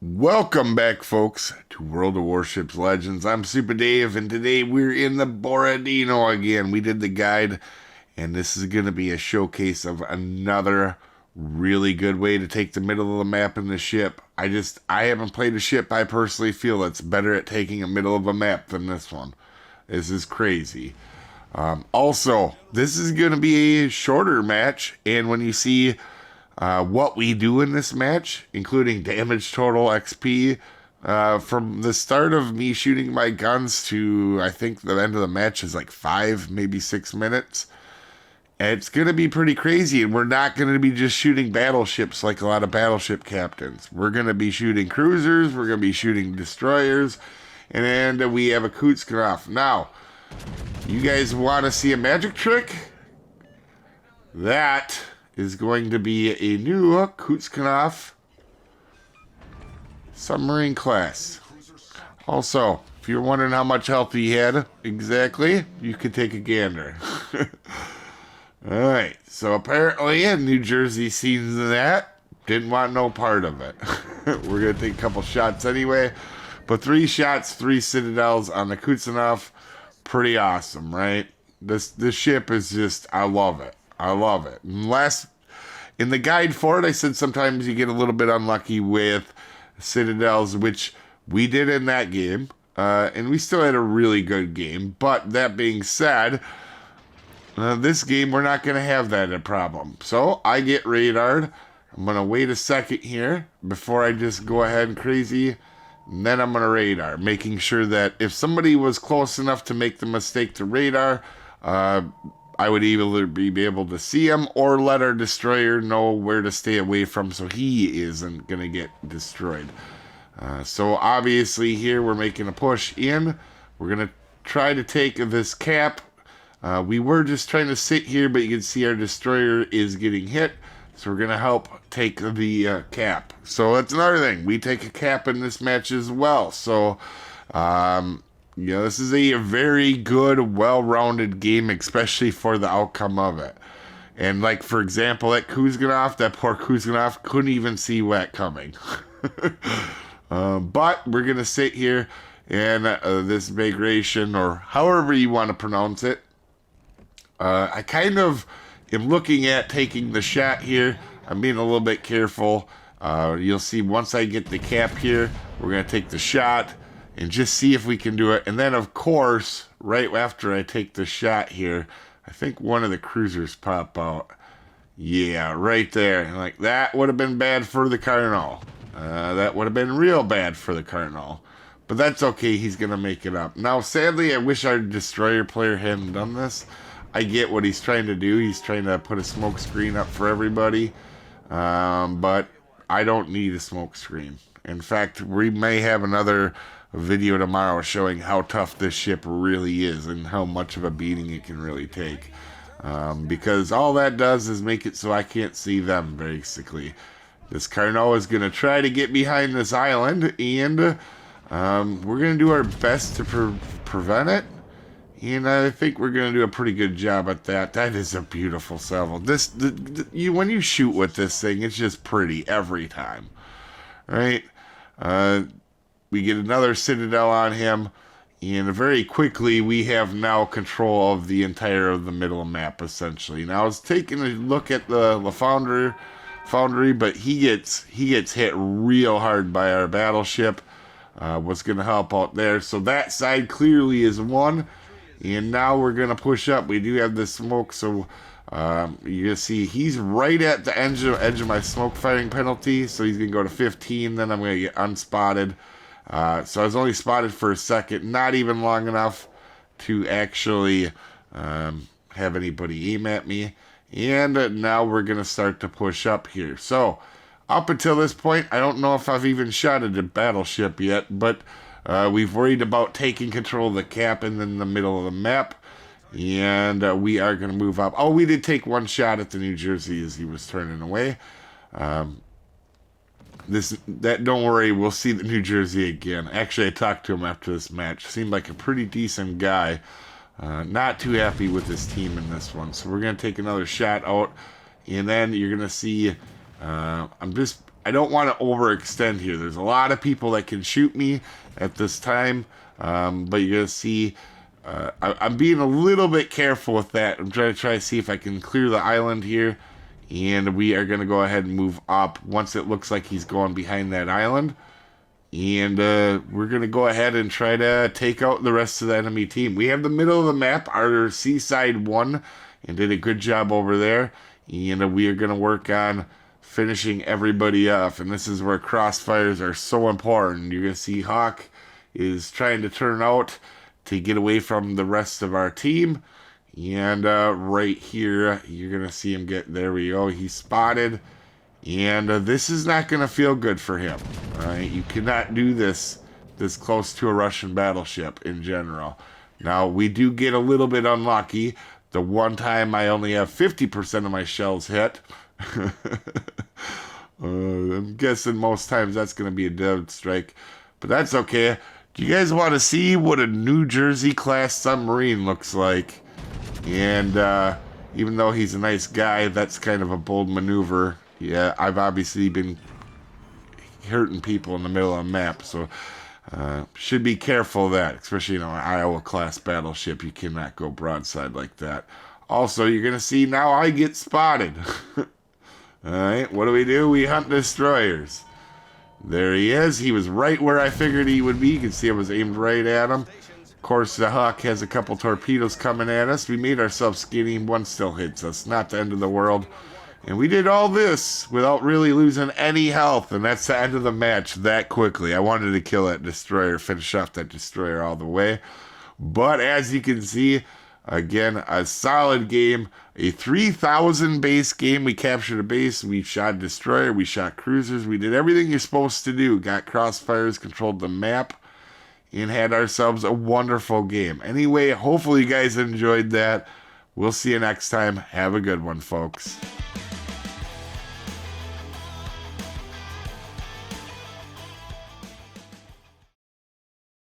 Welcome back, folks, to World of Warships Legends. I'm Soopa-Dave, and today we're in the Borodino again. We did the guide, and this is going to be a showcase of another really good way to take the middle of the map in the ship. I haven't played a ship I personally feel that's better at taking a middle of a map than this one. This is crazy. Also, this is going to be a shorter match, and when you see what we do in this match, including damage total, XP, from the start of me shooting my guns to I think the end of the match is like 5, maybe 6 minutes. It's going to be pretty crazy, and we're not going to be just shooting battleships like a lot of battleship captains. We're going to be shooting cruisers, we're going to be shooting destroyers, and we have a Kutzkopf. Now, you guys want to see a magic trick? That is going to be a new Kutzkopf submarine class. Also, if you're wondering how much health he had exactly, you can take a gander. Alright, so apparently in New Jersey sees that, didn't want no part of it. We're going to take a couple shots anyway, but 3 shots, 3 citadels on the Kutzkopf, pretty awesome, right? This ship is just, I love it. I love it. In the guide for it, I said sometimes you get a little bit unlucky with citadels, which we did in that game, and we still had a really good game. But that being said, this game we're not going to have that a problem. So I get radared. I'm going to wait a second here before I just go ahead and crazy, and then I'm going to radar, making sure that if somebody was close enough to make the mistake to radar, I would either be able to see him or let our destroyer know where to stay away from so he isn't going to get destroyed. So obviously here we're making a push in. We're going to try to take this cap. We were just trying to sit here, but you can see our destroyer is getting hit. So we're going to help take the cap. So that's another thing. We take a cap in this match as well. So, this is a very good, well-rounded game, especially for the outcome of it. And, like, for example, that poor Kutzkopf couldn't even see that coming. But we're going to sit here in this migration, or however you want to pronounce it. I kind of am looking at taking the shot here. I'm being a little bit careful. You'll see once I get the cap here, we're going to take the shot and just see if we can do it. And then, of course, right after I take the shot here, I think one of the cruisers pop out. Yeah, right there. Like, that would have been bad for the Cardinal. That would have been real bad for the Cardinal. But that's okay. He's going to make it up. Now, sadly, I wish our destroyer player hadn't done this. I get what he's trying to do. He's trying to put a smoke screen up for everybody. But I don't need a smoke screen. In fact, we may have another video tomorrow showing how tough this ship really is and how much of a beating it can really take. Because all that does is make it so I can't see them, basically. This Carnot is going to try to get behind this island, and we're going to do our best to prevent it. And I think we're going to do a pretty good job at that. That is a beautiful salvo. When you shoot with this thing, it's just pretty every time. Right? We get another citadel on him, and very quickly we have now control of the entire of the middle map, essentially. Now I was taking a look at the foundry, but he gets hit real hard by our battleship. What's going to help out there? So that side clearly is won, and now we're going to push up. We do have the smoke, so you're going to see he's right at the edge of my smoke firing penalty, so he's going to go to 15, then I'm going to get unspotted. So I was only spotted for a second, not even long enough to actually have anybody aim at me. And now we're going to start to push up here. So up until this point, I don't know if I've even shot at a battleship yet, but we've worried about taking control of the cap in the middle of the map. And we are going to move up. Oh, we did take one shot at the New Jersey as he was turning away. Don't worry, we'll see the New Jersey again. Actually, I talked to him after this match. Seemed like a pretty decent guy. Not too happy with his team in this one. So we're going to take another shot out. And then you're going to see, I'm just I don't want to overextend here. There's a lot of people that can shoot me at this time, but you're going to see I'm being a little bit careful with that. I'm trying to see if I can clear the island here, and we are going to go ahead and move up once it looks like he's going behind that island. And we're going to go ahead and try to take out the rest of the enemy team. We have the middle of the map. Our seaside won and did a good job over there. And we are going to work on finishing everybody off. And this is where crossfires are so important. You're going to see Hawk is trying to turn out to get away from the rest of our team. And right here, you're going to see him get, there we go, he's spotted. And this is not going to feel good for him. All right, you cannot do this close to a Russian battleship in general. Now, we do get a little bit unlucky. The one time I only have 50% of my shells hit. I'm guessing most times that's going to be a dead strike. But that's okay. Do you guys want to see what a New Jersey class submarine looks like? And even though he's a nice guy, that's kind of a bold maneuver. Yeah, I've obviously been hurting people in the middle of the map, so should be careful of that, especially in an Iowa class battleship. You cannot go broadside like that. Also, you're going to see now I get spotted. Alright, what do? We hunt destroyers. There he is. He was right where I figured he would be. You can see I was aimed right at him. Of course, the Hawk has a couple torpedoes coming at us. We made ourselves skinny. One still hits us. Not the end of the world. And we did all this without really losing any health. And that's the end of the match that quickly. I wanted to kill that destroyer, finish off that destroyer all the way. But as you can see, again, a solid game. A 3,000 base game. We captured a base. We shot a destroyer. We shot cruisers. We did everything you're supposed to do. Got crossfires, controlled the map, and had ourselves a wonderful game. Anyway, hopefully you guys enjoyed that. We'll see you next time. Have a good one, folks.